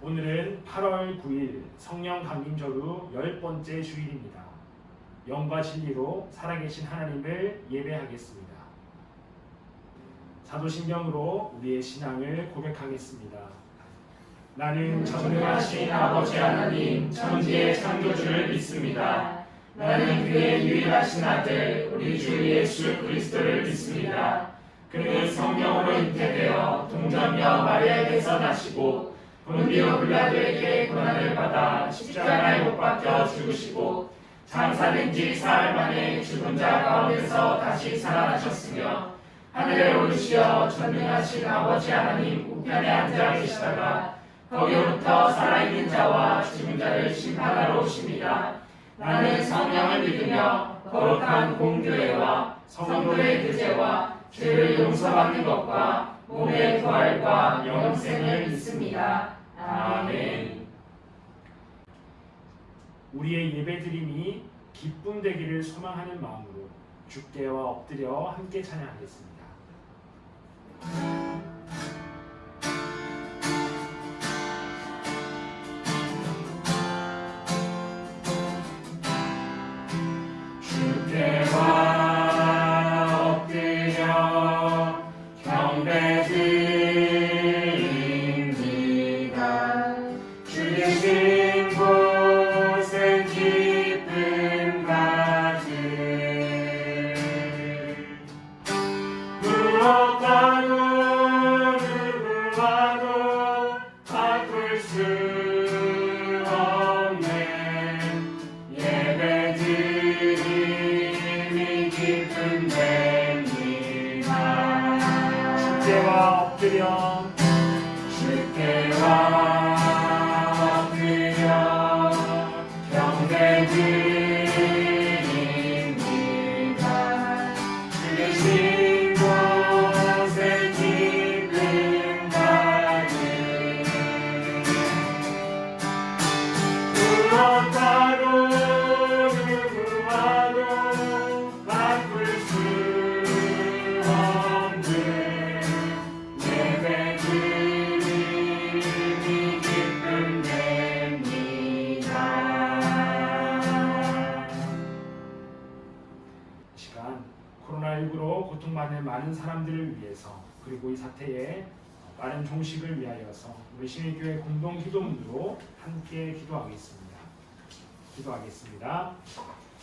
오늘은 8월 9일 성령 강림절후 10번째 주일입니다. 영과 진리로 살아계신 하나님을 예배하겠습니다. 사도신경으로 우리의 신앙을 고백하겠습니다. 나는 전능하신 아버지 하나님 천지의 창조주를 믿습니다. 나는 그의 유일하신 아들 우리 주 예수 그리스도를 믿습니다. 그는 성령으로 잉태되어 동정녀 마리아에게서 나시고 본디오 빌라도에게 고난을 받아 십자가에 못 박혀 죽으시고 장사된 지 사흘 만에 죽은 자 가운데서 다시 살아나셨으며 하늘에 오르시어 전능하신 아버지 하나님 우편에 앉아 계시다가 거기로부터 살아있는 자와 죽은 자를 심판하러 오십니다. 나는 성령을 믿으며 거룩한 공교회와 성도의 구제와 죄를 용서받는 것과 몸의 부활과 영생을 믿습니다. 아멘. 우리의 예배드림이 기쁨 되기를 소망하는 마음으로 주께와 엎드려 함께 찬양하겠습니다. 주께와 엎드려 경배드립니다. 주 계신 곳에 기쁨 받으리. 무엇과도 누구와도 바꿀 수 없는 예배드림이 기쁨 됩니다. 이 시간 코로나19로 고통받는 많은 사람들을 위해서 그리고 이 사태의 빠른 종식을 위하여서 우리 신일교회 공동 기도문으로 함께 기도하겠습니다.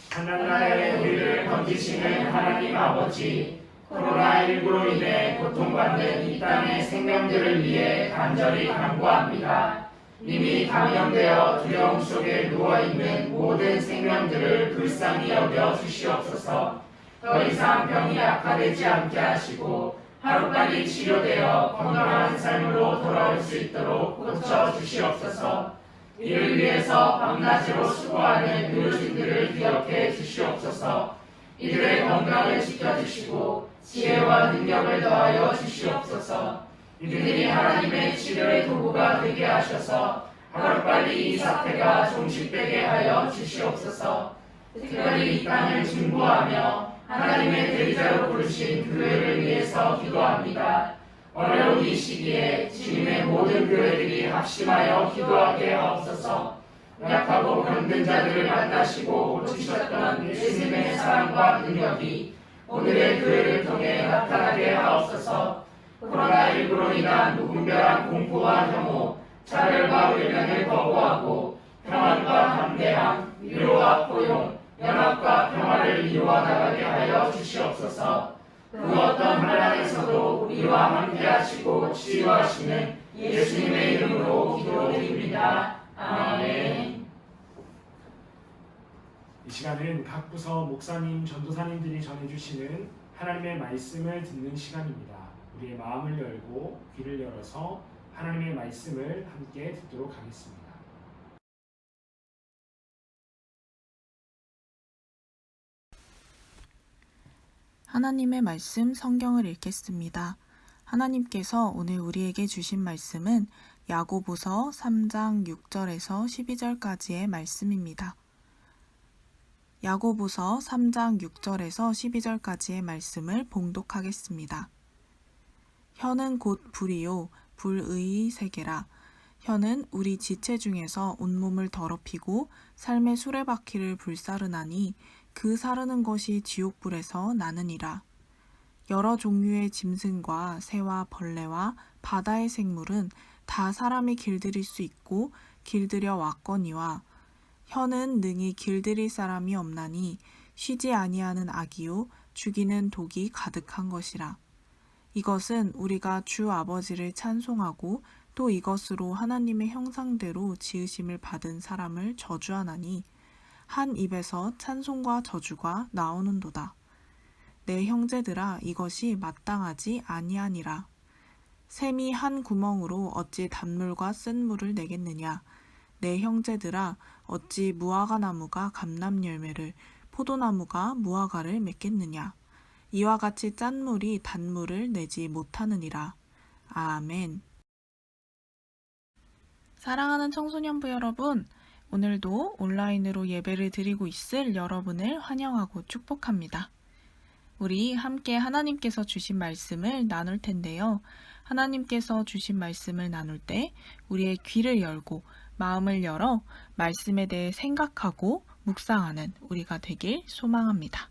하나님의 우리를 건지시는 하나님 아버지, 코로나19로 인해 고통받는 이 땅의 생명들을 위해 간절히 간구합니다. 이미 감염되어 두려움 속에 누워있는 모든 생명들을 불쌍히 여겨 주시옵소서. 더 이상 병이 악화되지 않게 하시고 하루빨리 치료되어 건강한 삶으로 돌아올 수 있도록 고쳐 주시옵소서. 이를 위해서 밤낮으로 수고하는 의료진들을 기억해 주시옵소서. 이들의 건강을 지켜주시고 지혜와 능력을 더하여 주시옵소서. 이들이 하나님의 치료의 도구가 되게 하셔서 하루빨리 이 사태가 종식되게 하여 주시옵소서. 특별히 이 땅을 중보하며 하나님의 대리자로 부르신 교회를 위해서 기도합니다. 어려운 이 시기에 주님의 모든 교회들이 합심하여 기도하게 하옵소서. 약하고 병든 자들을 만나시고 고치셨던 예수님의 사랑과 능력이 오늘의 교회를 통해 나타나게 하옵소서. 코로나19로 인한 무분별한 공포와 혐오, 차별과 외면을 거부하고 평안과 담대함, 위로와 포용, 연합과 평화를 이루어 나가게 하여 주시옵소서. 그 어떤 환난에서도 우리와 함께 하시고 치유하시는 예수님의 이름으로 기도드립니다. 아멘. 이 시간은 각 부서 목사님, 전도사님들이 전해주시는 하나님의 말씀을 듣는 시간입니다. 우리의 마음을 열고 귀를 열어서 하나님의 말씀을 함께 듣도록 하겠습니다. 하나님의 말씀 성경을 읽겠습니다. 하나님께서 오늘 우리에게 주신 말씀은 야고보서 3장 6절에서 12절까지의 말씀입니다. 야고보서 3장 6절에서 12절까지의 말씀을 봉독하겠습니다. 혀는 곧 불이요 불의의 세계라. 혀는 우리 지체 중에서 온몸을 더럽히고 삶의 수레바퀴를 불사르나니 그 사르는 것이 지옥불에서 나느니라. 여러 종류의 짐승과 새와 벌레와 바다의 생물은 다 사람이 길들일 수 있고 길들여 왔거니와 혀는 능히 길들일 사람이 없나니 쉬지 아니하는 악이요 죽이는 독이 가득한 것이라. 이것은 우리가 주 아버지를 찬송하고 또 이것으로 하나님의 형상대로 지으심을 받은 사람을 저주하나니 한 입에서 찬송과 저주가 나오는도다. 내 형제들아, 이것이 마땅하지 아니하니라. 샘이 한 구멍으로 어찌 단물과 쓴물을 내겠느냐. 내 형제들아, 어찌 무화과 나무가 감람 열매를, 포도나무가 무화과를 맺겠느냐. 이와 같이 짠물이 단물을 내지 못하느니라. 아멘. 사랑하는 청소년부 여러분, 오늘도 온라인으로 예배를 드리고 있을 여러분을 환영하고 축복합니다. 우리 함께 하나님께서 주신 말씀을 나눌 텐데요. 하나님께서 주신 말씀을 나눌 때 우리의 귀를 열고 마음을 열어 말씀에 대해 생각하고 묵상하는 우리가 되길 소망합니다.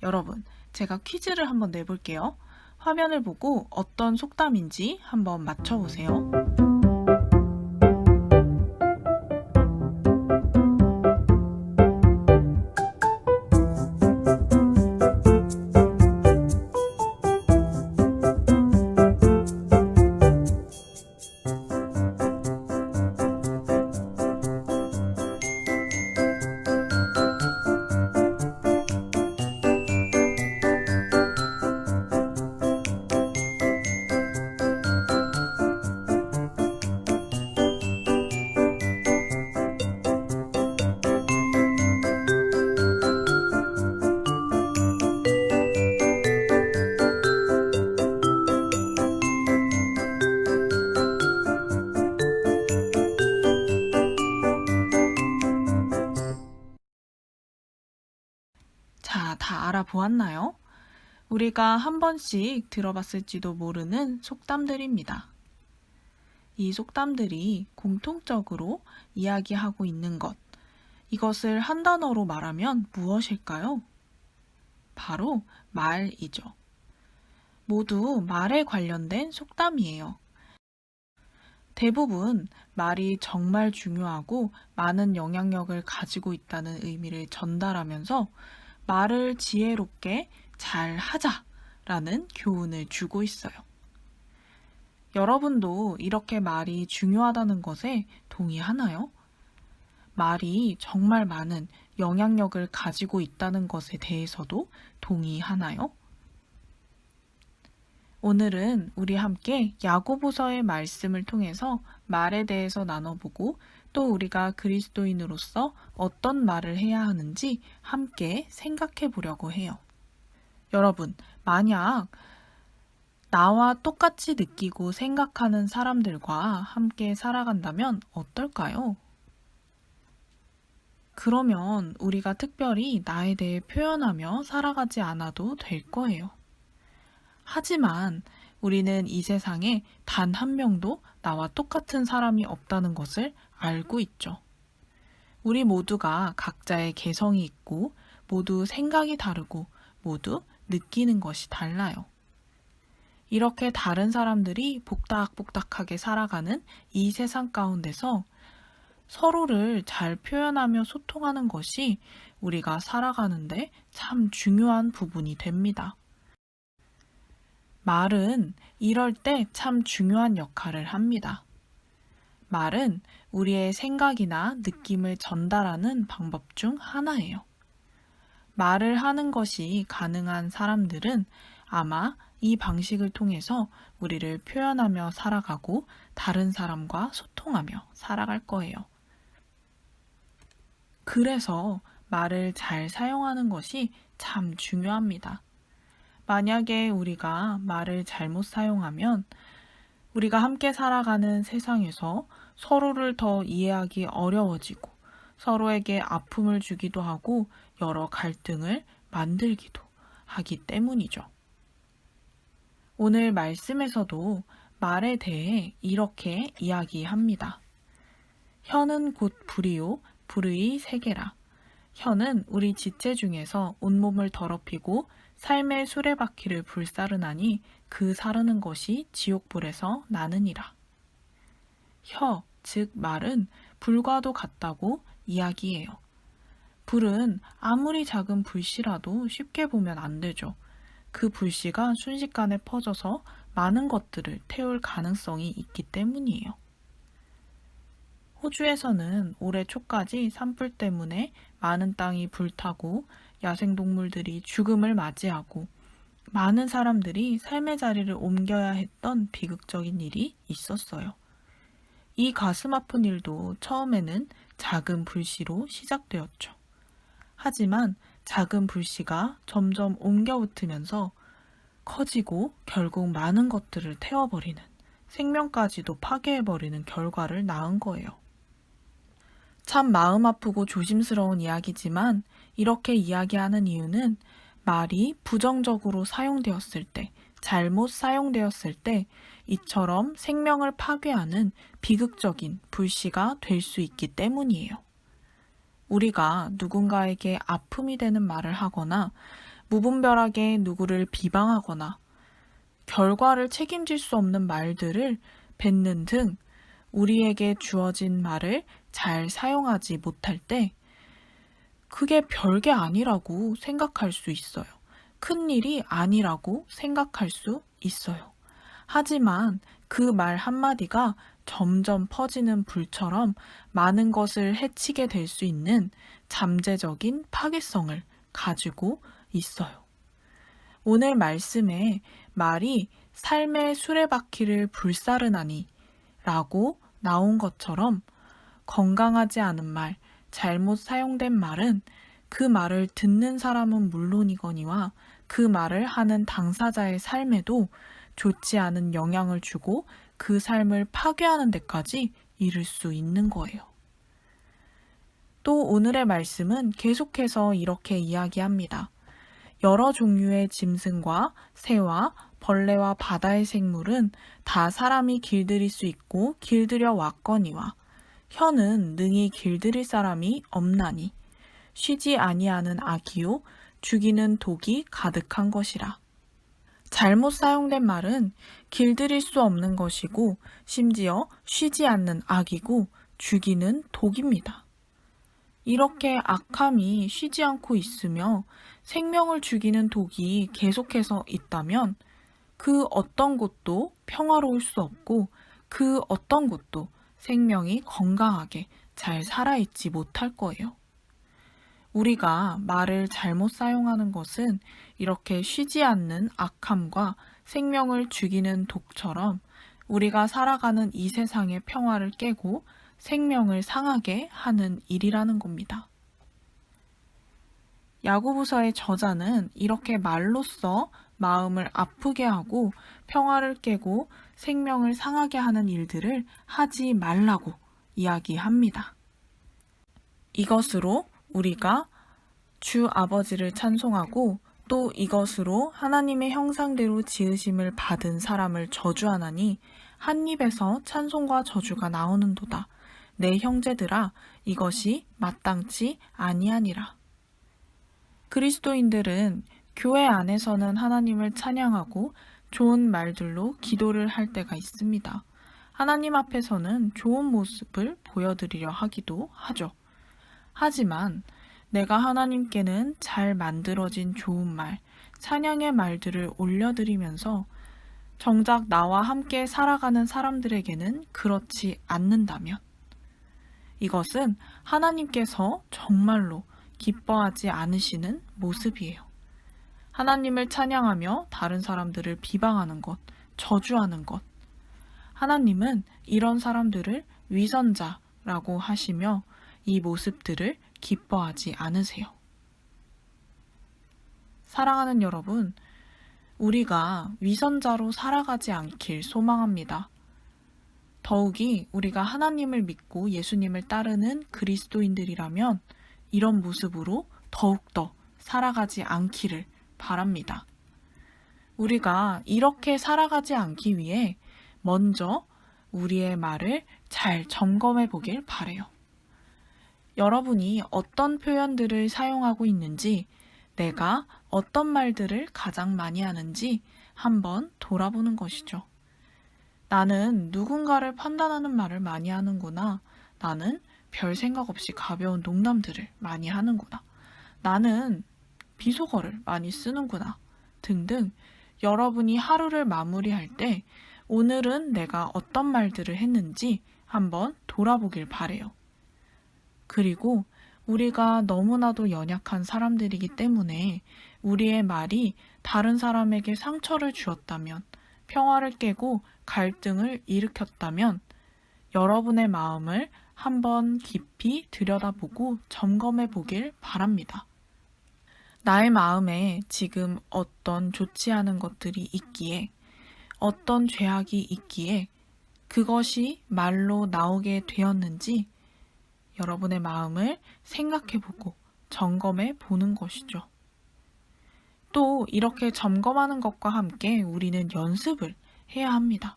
여러분, 제가 퀴즈를 한번 내볼게요. 화면을 보고 어떤 속담인지 한번 맞춰보세요. 자, 다 알아보았나요? 우리가 한 번씩 들어봤을지도 모르는 속담들입니다. 이 속담들이 공통적으로 이야기하고 있는 것, 이것을 한 단어로 말하면 무엇일까요? 바로 말이죠. 모두 말에 관련된 속담이에요. 대부분 말이 정말 중요하고 많은 영향력을 가지고 있다는 의미를 전달하면서 말을 지혜롭게 잘 하자라는 교훈을 주고 있어요. 여러분도 이렇게 말이 중요하다는 것에 동의하나요? 말이 정말 많은 영향력을 가지고 있다는 것에 대해서도 동의하나요? 오늘은 우리 함께 야고보서의 말씀을 통해서 말에 대해서 나눠보고 또 우리가 그리스도인으로서 어떤 말을 해야 하는지 함께 생각해 보려고 해요. 여러분, 만약 나와 똑같이 느끼고 생각하는 사람들과 함께 살아간다면 어떨까요? 그러면 우리가 특별히 나에 대해 표현하며 살아가지 않아도 될 거예요. 하지만 우리는 이 세상에 단 한 명도 나와 똑같은 사람이 없다는 것을 알고 있죠. 우리 모두가 각자의 개성이 있고 모두 생각이 다르고 모두 느끼는 것이 달라요. 이렇게 다른 사람들이 복닥복닥하게 살아가는 이 세상 가운데서 서로를 잘 표현하며 소통하는 것이 우리가 살아가는데 참 중요한 부분이 됩니다. 말은 이럴 때 참 중요한 역할을 합니다. 말은 우리의 생각이나 느낌을 전달하는 방법 중 하나예요. 말을 하는 것이 가능한 사람들은 아마 이 방식을 통해서 우리를 표현하며 살아가고 다른 사람과 소통하며 살아갈 거예요. 그래서 말을 잘 사용하는 것이 참 중요합니다. 만약에 우리가 말을 잘못 사용하면 우리가 함께 살아가는 세상에서 서로를 더 이해하기 어려워지고 서로에게 아픔을 주기도 하고 여러 갈등을 만들기도 하기 때문이죠. 오늘 말씀에서도 말에 대해 이렇게 이야기합니다. 혀는 곧 불이요 불의 세계라. 혀는 우리 지체 중에서 온몸을 더럽히고 삶의 수레바퀴를 불사르나니 그 사르는 것이 지옥불에서 나느니라. 혀, 즉 말은 불과도 같다고 이야기해요. 불은 아무리 작은 불씨라도 쉽게 보면 안 되죠. 그 불씨가 순식간에 퍼져서 많은 것들을 태울 가능성이 있기 때문이에요. 호주에서는 올해 초까지 산불 때문에 많은 땅이 불타고 야생동물들이 죽음을 맞이하고 많은 사람들이 삶의 자리를 옮겨야 했던 비극적인 일이 있었어요. 이 가슴 아픈 일도 처음에는 작은 불씨로 시작되었죠. 하지만 작은 불씨가 점점 옮겨 붙으면서 커지고 결국 많은 것들을 태워버리는, 생명까지도 파괴해버리는 결과를 낳은 거예요. 참 마음 아프고 조심스러운 이야기지만 이렇게 이야기하는 이유는 말이 부정적으로 사용되었을 때, 잘못 사용되었을 때 이처럼 생명을 파괴하는 비극적인 불씨가 될 수 있기 때문이에요. 우리가 누군가에게 아픔이 되는 말을 하거나 무분별하게 누구를 비방하거나 결과를 책임질 수 없는 말들을 뱉는 등 우리에게 주어진 말을 잘 사용하지 못할 때 그게 별게 아니라고 생각할 수 있어요. 큰일이 아니라고 생각할 수 있어요. 하지만 그 말 한마디가 점점 퍼지는 불처럼 많은 것을 해치게 될 수 있는 잠재적인 파괴성을 가지고 있어요. 오늘 말씀에 말이 삶의 수레바퀴를 불사르나니 라고 나온 것처럼 건강하지 않은 말, 잘못 사용된 말은 그 말을 듣는 사람은 물론이거니와 그 말을 하는 당사자의 삶에도 좋지 않은 영향을 주고 그 삶을 파괴하는 데까지 이를 수 있는 거예요. 또 오늘의 말씀은 계속해서 이렇게 이야기합니다. 여러 종류의 짐승과 새와 벌레와 바다의 생물은 다 사람이 길들일 수 있고 길들여 왔거니와 혀는 능히 길들일 사람이 없나니 쉬지 아니하는 악이요 죽이는 독이 가득한 것이라. 잘못 사용된 말은 길들일 수 없는 것이고 심지어 쉬지 않는 악이고 죽이는 독입니다. 이렇게 악함이 쉬지 않고 있으며 생명을 죽이는 독이 계속해서 있다면 그 어떤 곳도 평화로울 수 없고 그 어떤 곳도 생명이 건강하게 잘 살아있지 못할 거예요. 우리가 말을 잘못 사용하는 것은 이렇게 쉬지 않는 악함과 생명을 죽이는 독처럼 우리가 살아가는 이 세상의 평화를 깨고 생명을 상하게 하는 일이라는 겁니다. 야고보서의 저자는 이렇게 말로써 마음을 아프게 하고 평화를 깨고 생명을 상하게 하는 일들을 하지 말라고 이야기합니다. 이것으로 우리가 주 아버지를 찬송하고 또 이것으로 하나님의 형상대로 지으심을 받은 사람을 저주하나니 한 입에서 찬송과 저주가 나오는도다. 내 형제들아 이것이 마땅치 아니하니라. 그리스도인들은 교회 안에서는 하나님을 찬양하고 좋은 말들로 기도를 할 때가 있습니다. 하나님 앞에서는 좋은 모습을 보여드리려 하기도 하죠. 하지만 내가 하나님께는 잘 만들어진 좋은 말, 찬양의 말들을 올려드리면서 정작 나와 함께 살아가는 사람들에게는 그렇지 않는다면 이것은 하나님께서 정말로 기뻐하지 않으시는 모습이에요. 하나님을 찬양하며 다른 사람들을 비방하는 것, 저주하는 것. 하나님은 이런 사람들을 위선자라고 하시며 이 모습들을 기뻐하지 않으세요. 사랑하는 여러분, 우리가 위선자로 살아가지 않길 소망합니다. 더욱이 우리가 하나님을 믿고 예수님을 따르는 그리스도인들이라면 이런 모습으로 더욱더 살아가지 않기를 바랍니다. 우리가 이렇게 살아가지 않기 위해 먼저 우리의 말을 잘 점검해 보길 바래요. 여러분이 어떤 표현들을 사용하고 있는지, 내가 어떤 말들을 가장 많이 하는지 한번 돌아보는 것이죠. 나는 누군가를 판단하는 말을 많이 하는구나. 나는 별 생각 없이 가벼운 농담들을 많이 하는구나. 나는 비속어를 많이 쓰는구나. 등등 여러분이 하루를 마무리할 때 오늘은 내가 어떤 말들을 했는지 한번 돌아보길 바래요. 그리고 우리가 너무나도 연약한 사람들이기 때문에 우리의 말이 다른 사람에게 상처를 주었다면, 평화를 깨고 갈등을 일으켰다면 여러분의 마음을 한번 깊이 들여다보고 점검해 보길 바랍니다. 나의 마음에 지금 어떤 좋지 않은 것들이 있기에, 어떤 죄악이 있기에 그것이 말로 나오게 되었는지 여러분의 마음을 생각해 보고 점검해 보는 것이죠. 또 이렇게 점검하는 것과 함께 우리는 연습을 해야 합니다.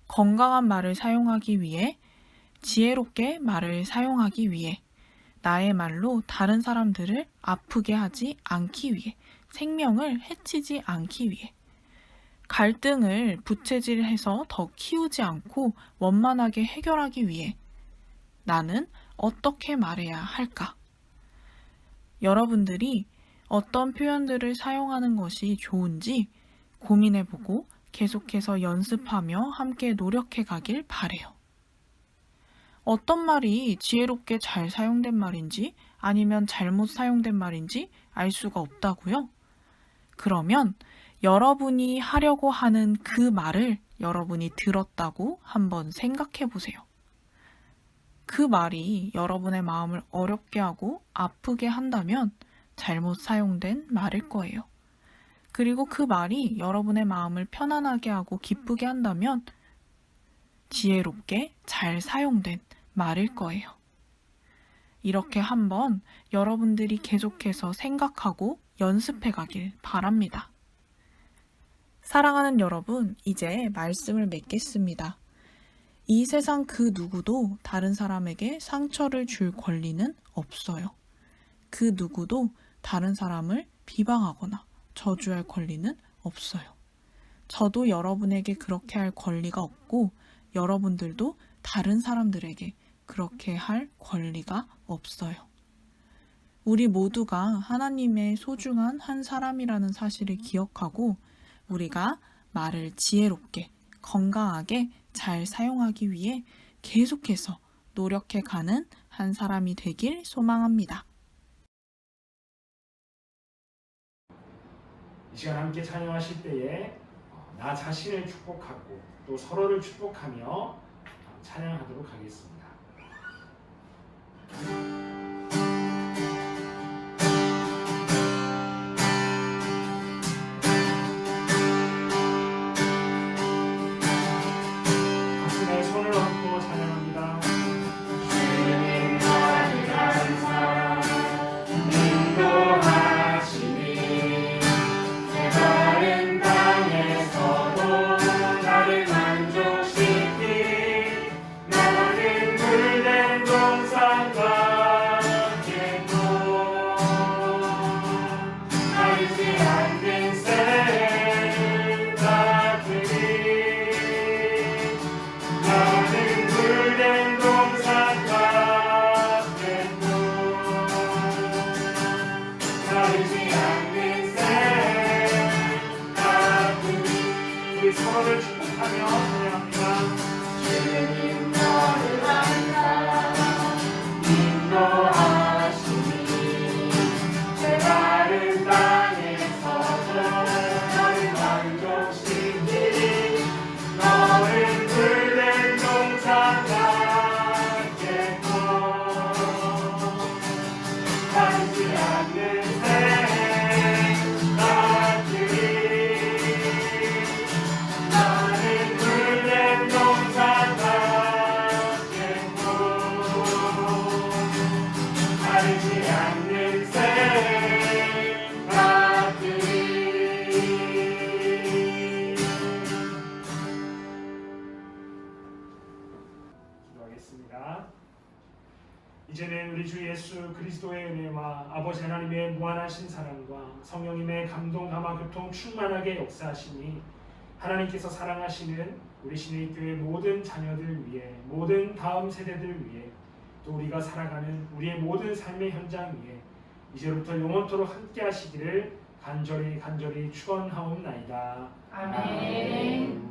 건강한 말을 사용하기 위해, 지혜롭게 말을 사용하기 위해, 나의 말로 다른 사람들을 아프게 하지 않기 위해, 생명을 해치지 않기 위해, 갈등을 부채질해서 더 키우지 않고 원만하게 해결하기 위해 나는 어떻게 말해야 할까? 여러분들이 어떤 표현들을 사용하는 것이 좋은지 고민해보고 계속해서 연습하며 함께 노력해 가길 바래요. 어떤 말이 지혜롭게 잘 사용된 말인지 아니면 잘못 사용된 말인지 알 수가 없다고요? 그러면 여러분이 하려고 하는 그 말을 여러분이 들었다고 한번 생각해 보세요. 그 말이 여러분의 마음을 어렵게 하고 아프게 한다면 잘못 사용된 말일 거예요. 그리고 그 말이 여러분의 마음을 편안하게 하고 기쁘게 한다면 지혜롭게 잘 사용된 말일 거예요. 이렇게 한번 여러분들이 계속해서 생각하고 연습해 가길 바랍니다. 사랑하는 여러분, 이제 말씀을 맺겠습니다. 이 세상 그 누구도 다른 사람에게 상처를 줄 권리는 없어요. 그 누구도 다른 사람을 비방하거나 저주할 권리는 없어요. 저도 여러분에게 그렇게 할 권리가 없고 여러분들도 다른 사람들에게 그렇게 할 권리가 없어요. 우리 모두가 하나님의 소중한 한 사람이라는 사실을 기억하고 우리가 말을 지혜롭게, 건강하게 잘 사용하기 위해 계속해서 노력해가는 한 사람이 되길 소망합니다. 이 시간 함께 찬양하실 때에 나 자신을 축복하고 또 서로를 축복하며 찬양하도록 하겠습니다. 가슴에 손을 얹고 찬양합니다. 주님 나를 항상 인도하시니 다른 땅에서도 나를 만족시키니 나는 물된 동산과 객도 가리지 않는 생각들이 나는 물된 동산과 객도 가리지 않는 생각들이 우리 서로를 축복하며 찬양합니다. 주님 너를 항상 인도하시니 내 다른 땅에서도 너를 만족시키니 너는 물된 동산과 객도 가리지 않는 생각들이 나는 물된 이제는 우리 주 예수 그리스도의 은혜와 아버지 하나님의 무한하신 사랑과 성령님의 감동 감화 교통 충만하게 역사하시니 하나님께서 사랑하시는 우리 신의교회 모든 자녀들 위해, 모든 다음 세대들 위해, 또 우리가 살아가는 우리의 모든 삶의 현장 위에 이제부터 영원토록 함께 하시기를 간절히 축원하옵나이다. 아멘.